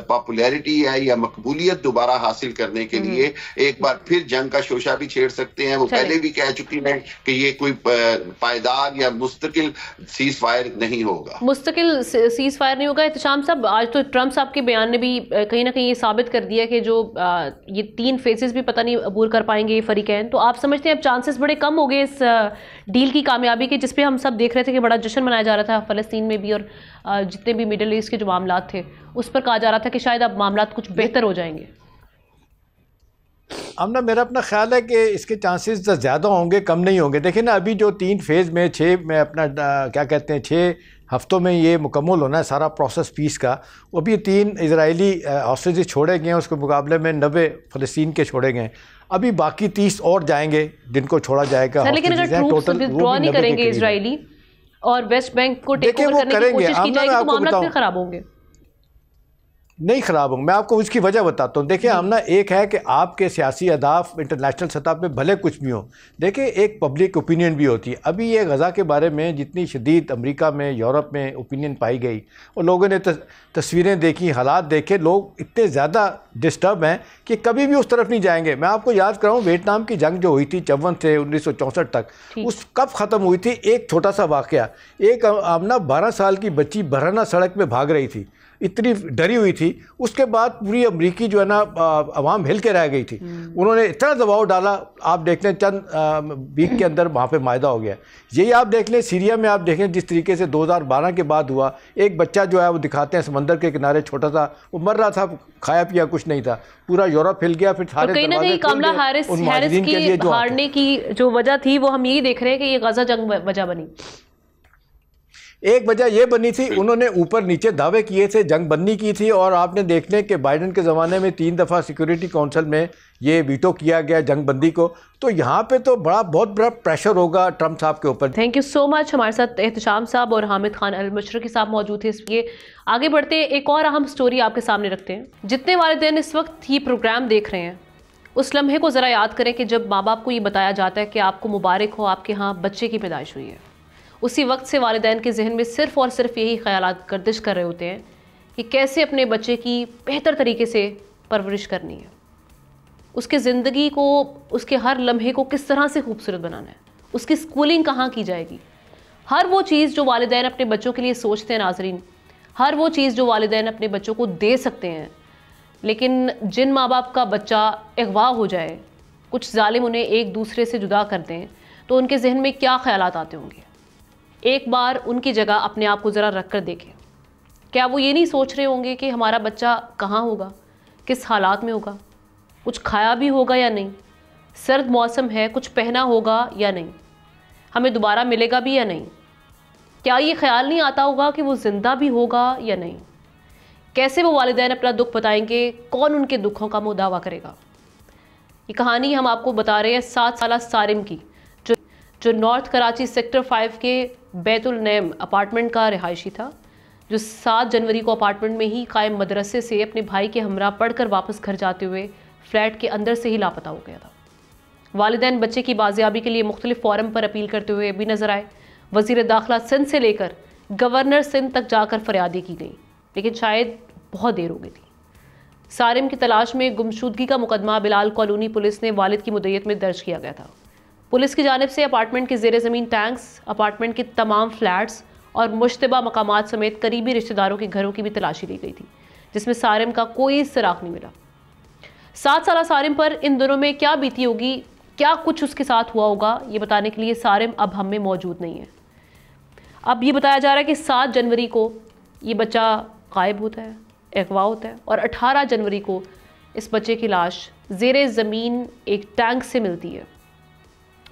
पॉपुलैरिटी है या मकबूलियत दोबारा हासिल करने के लिए एक बार फिर जंग का शोशा भी छेड़ सकते हैं। वो पहले भी कह चुकी है कि ये कोई पायदार या मुस्तकिल सीज फायर नहीं होगा, मुस्तकिल सीज फायर नहीं होगा। इत्तेशाम साहब, आज तो ट्रंप साहब के बयान ने भी कहीं ना कहीं ये साबित कर दिया कि जो ये 3 फेजेस भी पता नहीं अबूर कर पाएंगे ये फरीकैन, तो आप समझते हैं अब चांसेस बड़े कम हो गए इस डील की कामयाबी के, जिसपे हम सब देख रहे थे कि बड़ा जश्न मनाया जा रहा था फ़लस्तीन में भी, और जितने भी मिडल ईस्ट के जो मामला थे उस पर कहा जा रहा था कि शायद अब मामला कुछ बेहतर हो जाएंगे। आमना, मेरा अपना ख्याल है कि इसके चांसेस ज़्यादा होंगे, कम नहीं होंगे। देखिए ना, अभी जो 3 फेज़ में 6 में अपना क्या कहते हैं 6 हफ्तों में ये मुकम्मल होना है सारा प्रोसेस पीस का। वो भी 3 इजरायली हॉस्टेजेस छोड़े गए हैं, उसके मुकाबले में 90 फ़लस्तीन के छोड़े गए हैं। अभी बाकी 30 और जाएंगे जिनको छोड़ा जाएगा। लेकिन अगर ट्रूप्स विथड्रॉ नहीं करेंगे इजरायली और वेस्ट बैंक को टेक ओवर करने की कोशिश की जाएगी तो मामला फिर खराब होंगे। नहीं ख़राब होंगे, मैं आपको उसकी वजह बताता हूँ। देखिए आमना, एक है कि आपके सियासी अहदाफ इंटरनेशनल सतह पे भले कुछ भी हो, देखिए एक पब्लिक ओपिनियन भी होती है। अभी ये गज़ा के बारे में जितनी शदीद अमेरिका में, यूरोप में ओपिनियन पाई गई और लोगों ने तस्वीरें देखी, हालात देखे, लोग इतने ज़्यादा डिस्टर्ब हैं कि कभी भी उस तरफ नहीं जाएंगे। मैं आपको याद कराऊँ, वियतनाम की जंग जो हुई थी 54 से 1964 तक, उस कब ख़त्म हुई थी? एक छोटा सा वाक़या, एक आमना 12 साल की बच्ची बरहना सड़क में भाग रही थी, इतनी डरी हुई थी। उसके बाद पूरी अमरीकी जो है ना अवाम हिल के रह गई थी। उन्होंने इतना दबाव डाला, आप देख लें चंद वीक के अंदर वहाँ पे मायदा हो गया। यही आप देख लें सीरिया में, आप देखें जिस तरीके से 2012 के बाद हुआ, एक बच्चा जो है वो दिखाते हैं समंदर के किनारे छोटा सा, वो मर रहा था, खाया पिया कुछ नहीं था, पूरा यूरोप हिल गया। फिर सारे कहीं ना कहीं कमला हैरिस की हारने की जो वजह थी वो हम यही देख रहे हैं कि ये गजा जंग वजह बनी। एक वजह यह बनी थी, उन्होंने ऊपर नीचे दावे किए थे, जंग बंदी की थी, और आपने देखने कि बाइडेन के ज़माने में 3 दफ़ा सिक्योरिटी काउंसिल में ये वीटो किया गया जंग बंदी को। तो यहाँ पे तो बहुत बड़ा प्रेशर होगा ट्रंप साहब के ऊपर। Thank you so much. हमारे साथ एहतशाम साहब और हामिद खान अल मशरकी साहब मौजूद थे। इसलिए आगे बढ़ते हैं, एक और अहम स्टोरी आपके सामने रखते हैं। जितने वालिदैन इस वक्त ये प्रोग्राम देख रहे हैं, उस लम्हे को ज़रा याद करें कि जब माँ बाप को ये बताया जाता है कि आपको मुबारक हो, आपके यहाँ बच्चे की पैदाइश हुई है। उसी वक्त से वालिदैन के जहन में सिर्फ़ और सिर्फ यही ख्यालात गर्दिश कर रहे होते हैं कि कैसे अपने बच्चे की बेहतर तरीके से परवरिश करनी है, उसके ज़िंदगी को, उसके हर लम्हे को किस तरह से खूबसूरत बनाना है, उसकी स्कूलिंग कहाँ की जाएगी। हर वो चीज़ जो वालिदैन अपने बच्चों के लिए सोचते हैं नाज़रीन, हर वो चीज़ जो वालिदैन अपने बच्चों को दे सकते हैं, लेकिन जिन माँ बाप का बच्चा अगवा हो जाए, कुछ जालिम उन्हें एक दूसरे से जुदा कर दें, तो उनके जहन में क्या ख्यालात आते होंगे। एक बार उनकी जगह अपने आप को ज़रा रख कर देखें। क्या वो ये नहीं सोच रहे होंगे कि हमारा बच्चा कहाँ होगा, किस हालात में होगा, कुछ खाया भी होगा या नहीं, सर्द मौसम है, कुछ पहना होगा या नहीं, हमें दोबारा मिलेगा भी या नहीं। क्या ये ख्याल नहीं आता होगा कि वो ज़िंदा भी होगा या नहीं। कैसे वो वालिदैन अपना दुख बताएंगे, कौन उनके दुखों का मुदावा करेगा। ये कहानी हम आपको बता रहे हैं 7 साला सारिम की, जो नॉर्थ कराची सेक्टर 5 के बैतुल नैम अपार्टमेंट का रिहायशी था, जो 7 जनवरी को अपार्टमेंट में ही कायम मदरसे से अपने भाई के हमरा पढ़कर वापस घर जाते हुए फ्लैट के अंदर से ही लापता हो गया था। वालिदैन बच्चे की बाजियाबी के लिए मुख्तलिफ फोरम पर अपील करते हुए भी नजर आए। वज़ीर दाखिला सिंध से लेकर गवर्नर सिंध तक जाकर फरियादी की गई, लेकिन शायद बहुत देर हो गई थी। सारिम की तलाश में गुमशुदगी का मुकदमा बिलाल कॉलोनी पुलिस ने वालिद की मुद्दत में दर्ज किया गया था। पुलिस की जानिब से अपार्टमेंट के ज़ेरे ज़मीन टैंक्स, अपार्टमेंट के तमाम फ्लैट्स और मुश्तबा मकामात समेत करीबी रिश्तेदारों के घरों की भी तलाशी ली गई थी, जिसमें सारिम का कोई सुराग नहीं मिला। 7 साला सारिम पर इन दिनों में क्या बीती होगी, क्या कुछ उसके साथ हुआ होगा, ये बताने के लिए सारिम अब हम में मौजूद नहीं है। अब ये बताया जा रहा है कि 7 जनवरी को ये बच्चा गायब होता है, अगवा होता है, और 18 जनवरी को इस बच्चे की लाश ज़ेरे ज़मीन एक टैंक से मिलती है।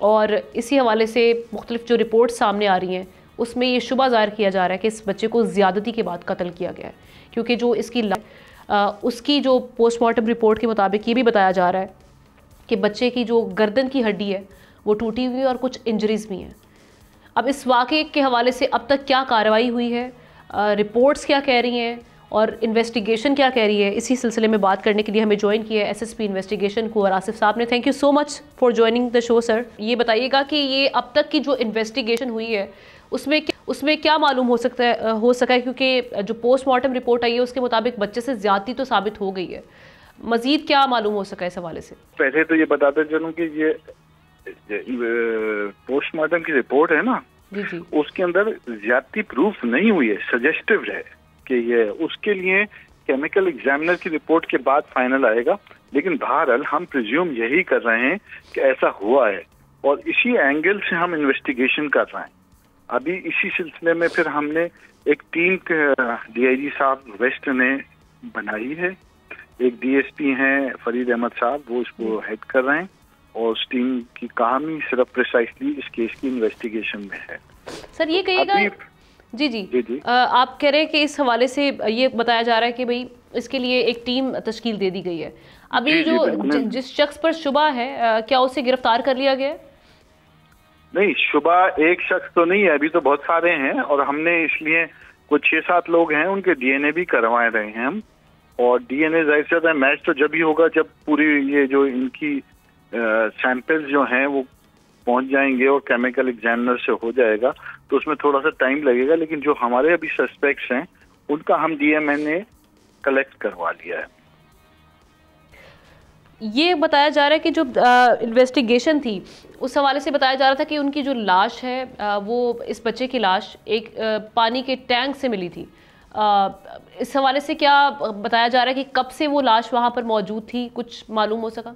और इसी हवाले से मुख्तलिफ जो रिपोर्ट सामने आ रही हैं, उसमें ये शुबा ज़ाहिर किया जा रहा है कि इस बच्चे को ज़्यादती के बाद कत्ल किया गया है, क्योंकि जो उसकी जो पोस्टमार्टम रिपोर्ट के मुताबिक ये भी बताया जा रहा है कि बच्चे की जो गर्दन की हड्डी है वो टूटी हुई है और कुछ इंजरीज़ भी हैं। अब इस वाक़े के हवाले से अब तक क्या कार्रवाई हुई है, रिपोर्ट्स क्या कह रही हैं और इन्वेस्टिगेशन क्या कह रही है, इसी सिलसिले में बात करने के लिए हमें ज्वाइन किया है SSP इन्वेस्टिगेशन को और आसिफ साहब ने। Thank you so much for joining the show sir. ये बताइएगा कि ये अब तक की जो इन्वेस्टिगेशन हुई है उसमें क्या मालूम हो सका है, क्योंकि जो पोस्टमार्टम रिपोर्ट आई है उसके मुताबिक बच्चे से ज्यादती तो साबित हो गई है, मजीद क्या मालूम हो सका है इस हवाले से। पहले तो ये बताते चलूं कि ये पोस्टमार्टम की रिपोर्ट है ना जी, उसके अंदर ज्यादती प्रूफ नहीं हुई है, सजेस्टिव है कि ये, उसके लिए केमिकल एग्जामिनर की रिपोर्ट के बाद फाइनल आएगा। लेकिन बहरहाल हम प्रिज्यूम यही कर रहे हैं कि ऐसा हुआ है और इसी एंगल से हम इन्वेस्टिगेशन कर रहे हैं। अभी इसी सिलसिले में फिर हमने एक टीम DIG साहब वेस्ट ने बनाई है, एक डीएसपी हैं फरीद अहमद साहब, वो इसको हेड कर रहे हैं और उस टीम की काम ही सिर्फ प्रिसाइसली इस केस की इन्वेस्टिगेशन में है। सर ये कहिएगा, जी जी, जी। आप कह रहे हैं कि इस हवाले से ये बताया जा रहा है कि भाई इसके लिए एक टीम तश्कील दे दी गई है। अभी जिस शख्स पर शुबा है क्या उसे गिरफ्तार कर लिया गया? नहीं, शुबा एक शख्स तो नहीं है, अभी तो बहुत सारे हैं और हमने इसलिए कुछ 6-7 लोग हैं उनके डीएनए भी करवा रहे हैं हम। और डीएनए जाहिर सी बात है मैच तो जब ही होगा जब पूरी ये जो इनकी सैंपल्स जो हैं वो पहुंच जाएंगे और केमिकल एग्जामिनर से हो जाएगा, तो उसमें थोड़ा सा टाइम लगेगा। लेकिन जो हमारे अभी सस्पेक्ट्स हैं उनका हम डीएनए कलेक्ट करवा लिया है। ये बताया जा रहा है कि जो इन्वेस्टिगेशन थी उस हवाले से बताया जा रहा था कि उनकी जो लाश है वो इस बच्चे की लाश एक पानी के टैंक से मिली थी। इस हवाले से क्या बताया जा रहा है कि कब से वो लाश वहाँ पर मौजूद थी, कुछ मालूम हो सका?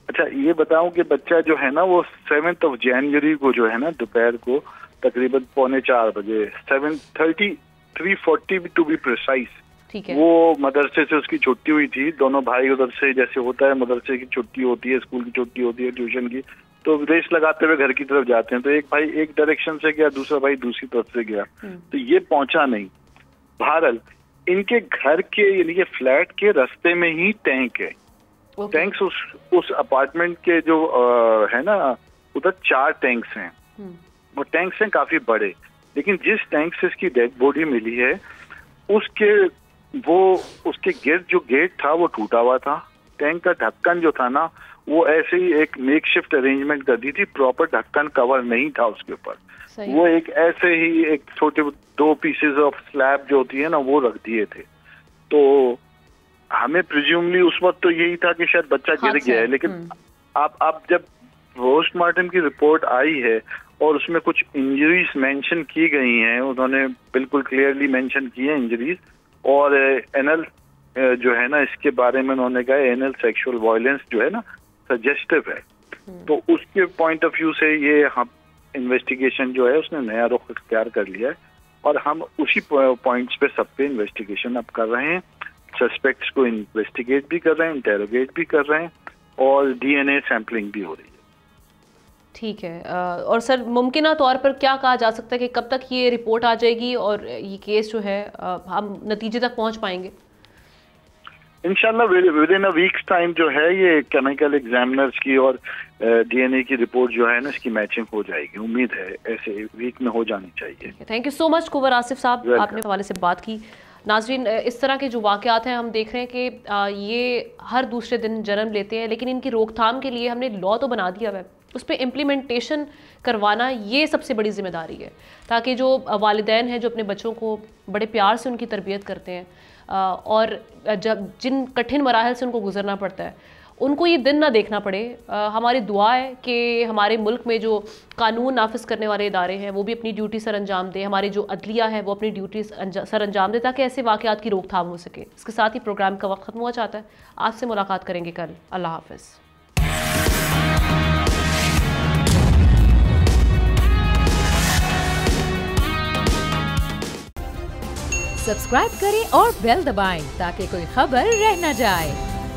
अच्छा, ये बताऊं कि बच्चा जो है ना वो 7 जनवरी को जो है ना दोपहर को तकरीबन 3:45 बजे 3:40 टू बी प्रिसाइज, वो मदरसे से उसकी छुट्टी हुई थी। दोनों भाई उधर से, जैसे होता है मदरसे की छुट्टी होती है, स्कूल की छुट्टी होती है, ट्यूशन की, तो रेस लगाते हुए घर की तरफ जाते हैं। तो एक भाई एक डायरेक्शन से गया, दूसरा भाई दूसरी तरफ से गया, तो ये पहुंचा नहीं। बहरहाल इनके घर के यानी कि फ्लैट के रास्ते में ही टैंक है। टैंक्स उस अपार्टमेंट के जो है ना उधर 4 टैंक्स हैं। वो टैंक्स हैं काफी बड़े, लेकिन जिस टैंक से इसकी डेड बॉडी मिली है उसके गेट था वो टूटा हुआ था। टैंक का ढक्कन जो था ना वो ऐसे ही एक मेकशिफ्ट अरेंजमेंट कर दी थी, प्रॉपर ढक्कन कवर नहीं था उसके ऊपर। वो एक ऐसे ही एक छोटे 2 पीसेस ऑफ स्लैब जो होती है ना वो रख दिए थे। तो हमें प्रिज्यूमली उस वक्त तो यही था कि शायद बच्चा गिर गया है, लेकिन आप जब पोस्टमार्टम की रिपोर्ट आई है और उसमें कुछ इंजरीज मेंशन की गई हैं, उन्होंने बिल्कुल क्लियरली मेंशन की है इंजरीज, और एनल जो है ना इसके बारे में उन्होंने कहा एनल सेक्सुअल वायलेंस जो है ना सजेस्टिव है। तो उसके पॉइंट ऑफ व्यू से ये हम इन्वेस्टिगेशन जो है उसने नया रुख इख्तियार कर लिया है और हम उसी पॉइंट्स पे सब पे इन्वेस्टिगेशन अब कर रहे हैं। सस्पेक्ट्स को इन्वेस्टिगेट भी कर रहे हैं, इंटेरोगेट भी कर रहे हैं और डीएनए सैंपलिंग भी हो रही है। ठीक है। और सर मुमकिन तौर पर क्या कहा जा सकता है कि कब तक ये रिपोर्ट आ जाएगी और ये केस जो है हम नतीजे तक पहुंच पाएंगे? इंशाल्लाह with in a weeks time जो है ये केमिकल एग्जामिनर्स की और डीएनए की रिपोर्ट जो है ना इसकी मैचिंग हो जाएगी। उम्मीद है ऐसे वीक में हो जानी चाहिए। थैंक यू सो मच कुंवर आसिफ साहब, आपने हवाले से बात की। नाजरीन, इस तरह के जो वाक़यात हैं हम देख रहे हैं कि ये हर दूसरे दिन जन्म लेते हैं, लेकिन इनकी रोकथाम के लिए हमने लॉ तो बना दिया है, उस पर इम्प्लीमेंटेशन करवाना ये सबसे बड़ी जिम्मेदारी है, ताकि जो वालिदैन हैं जो अपने बच्चों को बड़े प्यार से उनकी तरबियत करते हैं और जब जिन कठिन मराहल से उनको गुजरना पड़ता है उनको ये दिन ना देखना पड़े। हमारी दुआ है कि हमारे मुल्क में जो कानून नाफिज करने वाले इदारे हैं वो भी अपनी ड्यूटी सर अंजाम दें, हमारी जो अदलिया है वो अपनी ड्यूटी सर अंजाम दे, ताकि ऐसे वाक़यात की रोकथाम हो सके। इसके साथ ही प्रोग्राम का वक्त ख़त्म हुआ चाहता है। आपसे मुलाकात करेंगे कल। अल्लाह हाफ़िज़। सब्सक्राइब करें और बेल दबाएं ताकि कोई खबर रह न जाए।